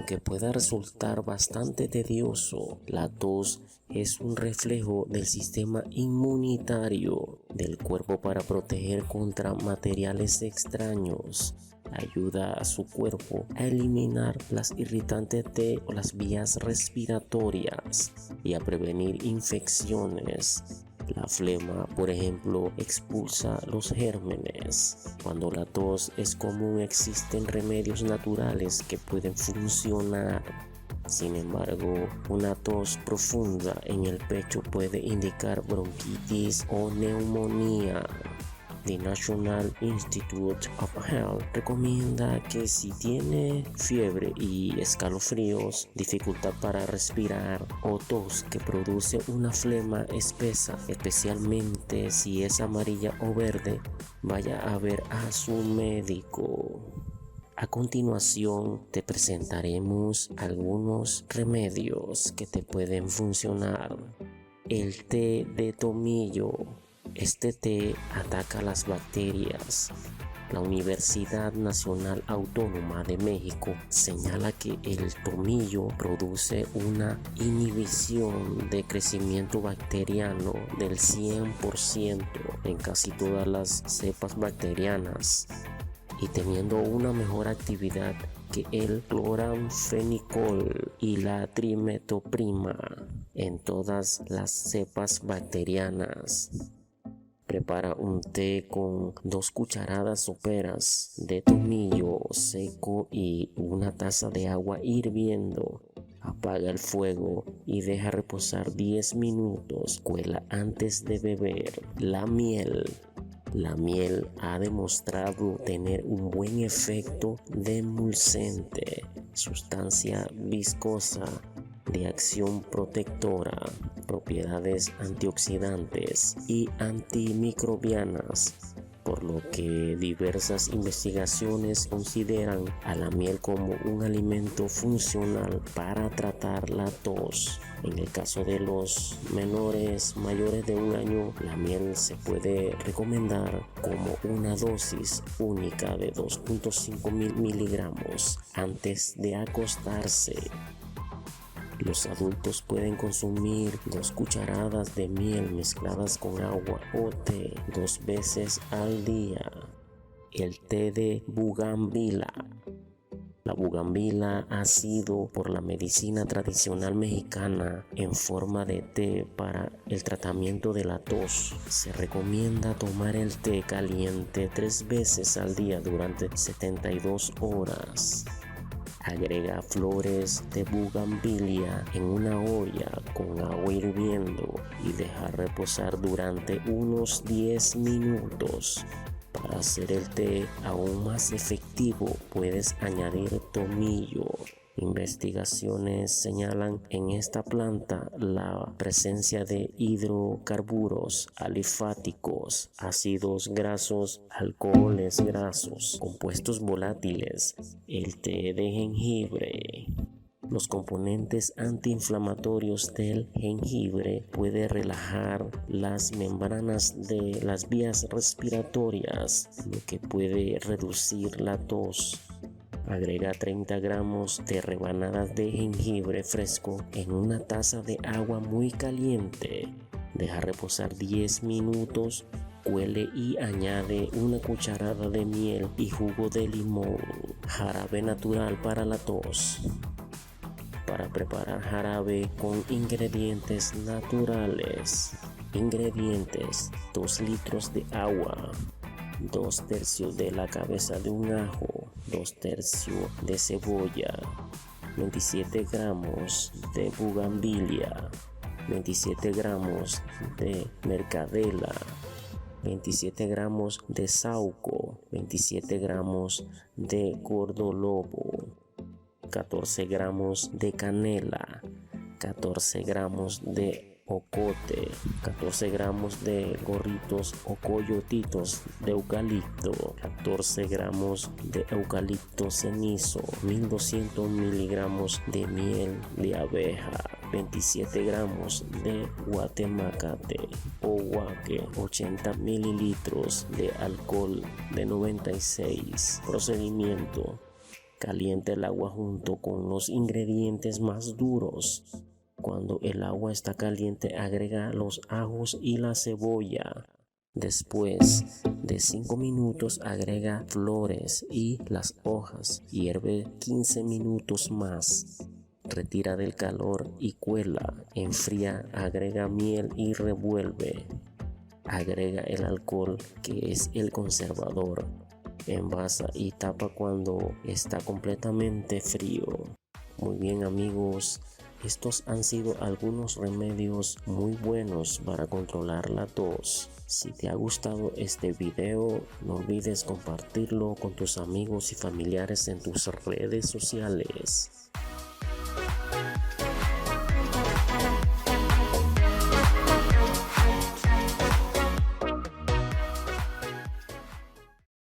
aunque pueda resultar bastante tedioso, la tos es un reflejo del sistema inmunitario del cuerpo para proteger contra materiales extraños. Ayuda a su cuerpo a eliminar las irritantes de las vías respiratorias y a prevenir infecciones. La flema, por ejemplo, expulsa los gérmenes. Cuando la tos es común, existen remedios naturales que pueden funcionar. Sin embargo, una tos profunda en el pecho puede indicar bronquitis o neumonía. The National Institute of Health recomienda que si tiene fiebre y escalofríos, dificultad para respirar o tos que produce una flema espesa, especialmente si es amarilla o verde, vaya a ver a su médico. A continuación te presentaremos algunos remedios que te pueden funcionar. El té de tomillo. Este té ataca las bacterias. La Universidad Nacional Autónoma de México señala que el tomillo produce una inhibición de crecimiento bacteriano del 100% en casi todas las cepas bacterianas y teniendo una mejor actividad que el cloranfenicol y la trimetoprima en todas las cepas bacterianas. Prepara un té con 2 cucharadas soperas de tomillo seco y una taza de agua hirviendo. Apaga el fuego y deja reposar 10 minutos. Cuela antes de beber. La miel. La miel ha demostrado tener un buen efecto demulcente, sustancia viscosa de acción protectora, propiedades antioxidantes y antimicrobianas, por lo que diversas investigaciones consideran a la miel como un alimento funcional para tratar la tos. En el caso de los menores mayores de 1 año, la miel se puede recomendar como una dosis única de 2.5 miligramos antes de acostarse. Los adultos pueden consumir 2 cucharadas de miel mezcladas con agua o té 2 veces al día. El té de bugambila. La bugambila ha sido por la medicina tradicional mexicana en forma de té para el tratamiento de la tos. Se recomienda tomar el té caliente 3 veces al día durante 72 horas. Agrega flores de bugambilia en una olla con agua hirviendo y deja reposar durante unos 10 minutos. Para hacer el té aún más efectivo, puedes añadir tomillo. Investigaciones señalan en esta planta la presencia de hidrocarburos alifáticos, ácidos grasos, alcoholes grasos, compuestos volátiles, el té de jengibre. Los componentes antiinflamatorios del jengibre pueden relajar las membranas de las vías respiratorias, lo que puede reducir la tos. Agrega 30 gramos de rebanadas de jengibre fresco en una taza de agua muy caliente. Deja reposar 10 minutos. Cuele y añade 1 cucharada de miel y jugo de limón. Jarabe natural para la tos. Para preparar jarabe con ingredientes naturales. Ingredientes: 2 litros de agua, 2/3 de la cabeza de un ajo, 2/3 de cebolla, 27 gramos de bugambilia, 27 gramos de mercadela, 27 gramos de saúco, 27 gramos de gordolobo, 14 gramos de canela, 14 gramos de ocote, 14 gramos de gorritos o coyotitos de eucalipto, 14 gramos de eucalipto cenizo, 1200 miligramos de miel de abeja, 27 gramos de guatemacate o guaque, 80 mililitros de alcohol de 96. Procedimiento: Caliente el agua junto con los ingredientes más duros. Cuando el agua está caliente, agrega los ajos y la cebolla. Después de 5 minutos, agrega flores y las hojas. Hierve 15 minutos más. Retira del calor y cuela. Enfría, agrega miel y revuelve. Agrega el alcohol, que es el conservador. Envasa y tapa cuando está completamente frío. Muy bien, amigos, estos han sido algunos remedios muy buenos para controlar la tos. Si te ha gustado este video, no olvides compartirlo con tus amigos y familiares en tus redes sociales.